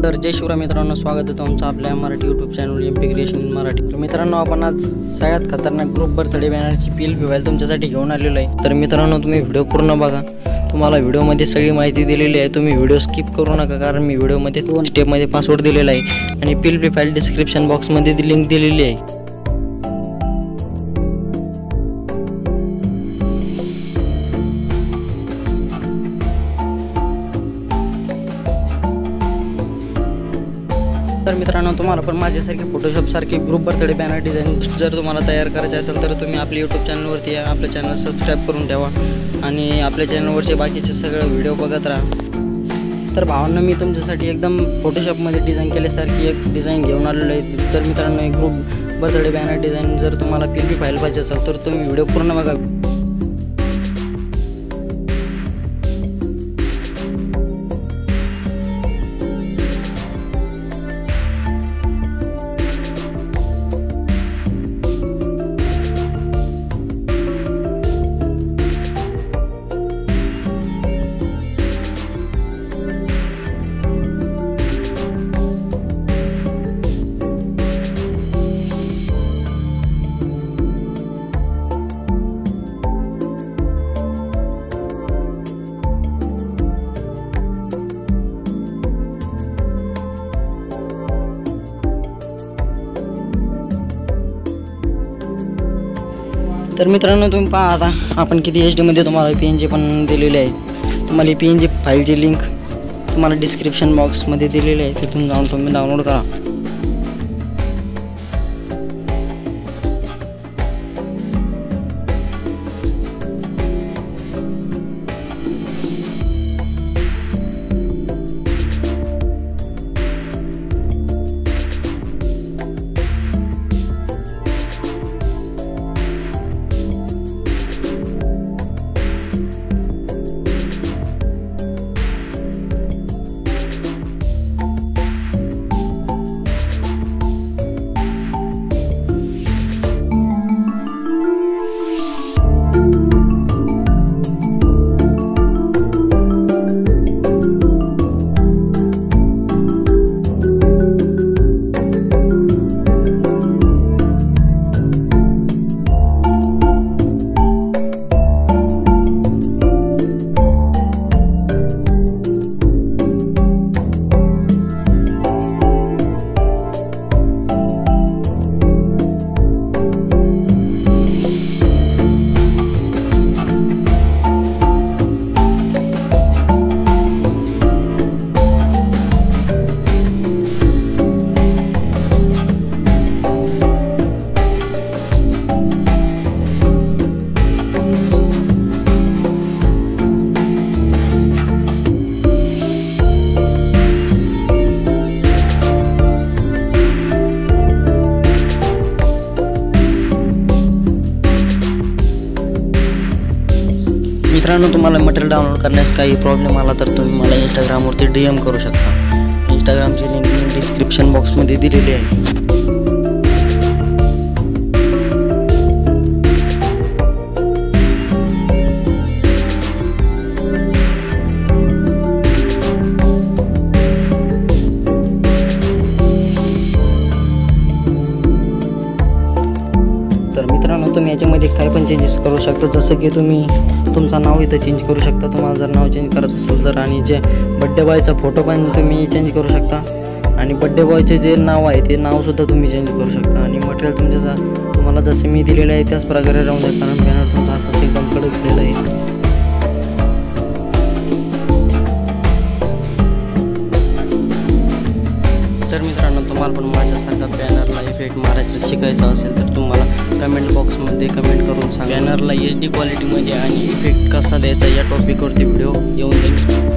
तर जय शिवराय मित्रांनो, स्वागत आहे तुमचं आपल्या Marathi YouTube channel MP creation इन मराठी। तर मित्रांनो, आपण आज सगळ्यात खतरनाक ग्रुप बर्थडे बॅनरची PLP फाईल तुमच्यासाठी घेऊन आलेलो आहे। तर मित्रांनो, तुम्ही व्हिडिओ पूर्ण बघा, तुम्हाला व्हिडिओमध्ये सगळी माहिती दिलेली आहे। तुम्ही व्हिडिओ स्किप करू नका, कारण मी व्हिडिओमध्ये 2 स्टेपमध्ये पासवर्ड दिलेला आहे आणि PLP फाईल डिस्क्रिप्शन बॉक्समध्ये लिंक दिलेली आहे। तर मित्रांनो, तुम्हाला पण माझ्यासारखे फोटोशॉप सारखे ग्रुप बर्थडे बॅनर डिझाईन जर तुम्हाला तयार करायचे असेल तर तुम्ही आपल्या यूट्यूब चॅनलवरती या, आपल्या चॅनल सबस्क्राईब करून ठेवा आणि आपल्या चॅनलवरचे बाकीचे सगळे व्हिडिओ बघत राहा। तर भावांना, मी तुमच्यासाठी एकदम फोटोशॉपमध्ये डिझाईन केल्यासारखी एक डिझाईन घेऊन आलेलो आहे। तर मित्रांनो, एक ग्रुप बर्थडे बॅनर डिझाईन जर तुम्हाला PLP फाईल पाहिजे असेल तर तुम्ही व्हिडिओ पूर्ण बघा। तर मित्रांनो, तुम्ही पहा आता आपण किती HD मध्ये तुम्हाला PNG पण दिलेली आहे। तुम्हाला PNG फाईलची लिंक तुम्हाला डिस्क्रिप्शन बॉक्समध्ये दिलेली आहे, तिथून जाऊन तुम्ही डाउनलोड करा। मित्रांनो, तुम्हाला मटेरियल डाउनलोड करण्यास काही प्रॉब्लेम आला तर तुम्ही मला इंस्टाग्रामवरती DM करू शकता। इंस्टाग्रामची लिंक मी डिस्क्रिप्शन बॉक्समध्ये दिलेली आहे। तर मित्रांनो, तुम्ही याच्यामध्ये काही पण चेंजेस करू शकता, जसं की तुम्ही तुमचं नाव इथं चेंज करू शकता, तुम्हाला जर नाव चेंज करायचं असेल तर, आणि जे बड्डे बॉयचा फोटो पण तुम्ही चेंज करू शकता आणि बड्डे बॉयचे जे नाव आहे ते नावसुद्धा तुम्ही चेंज करू शकता। आणि मटेरियल तुम्हाला जसे मी दिलेलं आहे त्याच प्रकारे राहून द्या, कारण बॅनर तुमचा असं एकदम कडक दिलेला आहे। तर मित्रांनो, तुम्हाला पण माझ्यासारखा बॅनरला इफेक्ट मारायचं शिकायचं असेल तर तुम्हाला कमेंट बॉक्समध्ये कमेंट करून सांगा। बॅनरला HD क्वालिटीमध्ये आणि इफेक्ट कसा द्यायचा या टॉपिकवरती व्हिडिओ येऊन जाईल।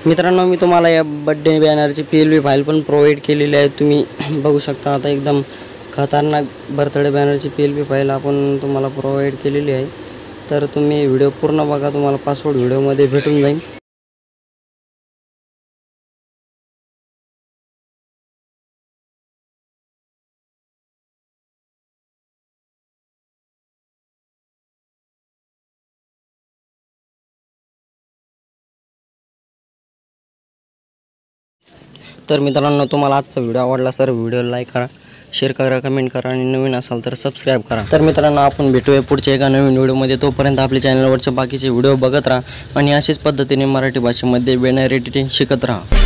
मित्रांनो, मी तुम्हाला या बड्डे बॅनरची PLV फाईल पण प्रोव्हाइड केलेली आहे. तुम्ही बघू शकता. आता एकदम खतरनाक बर्थडे बॅनरची PLV फाईल आपण तुम्हाला प्रोव्हाइड केलेली आहे. तर तुम्ही व्हिडिओ पूर्ण बघा, तुम्हाला पासवर्ड व्हिडिओमध्ये भेटून जाईल. तर मित्रांनो, तुम्हाला आजचा व्हिडिओ आवडला तर व्हिडिओला लाईक करा, शेअर करा, कमेंट करा आणि नवीन असाल तर सबस्क्राईब करा. तर मित्रांनो, आपण भेटूया पुढच्या एका नवीन व्हिडिओमध्ये. तोपर्यंत आपल्या चॅनलवरचे बाकीचे व्हिडिओ बघत राहा आणि अशाच पद्धतीने मराठी भाषेमध्ये बॅनर एडिटिंग शिकत राहा.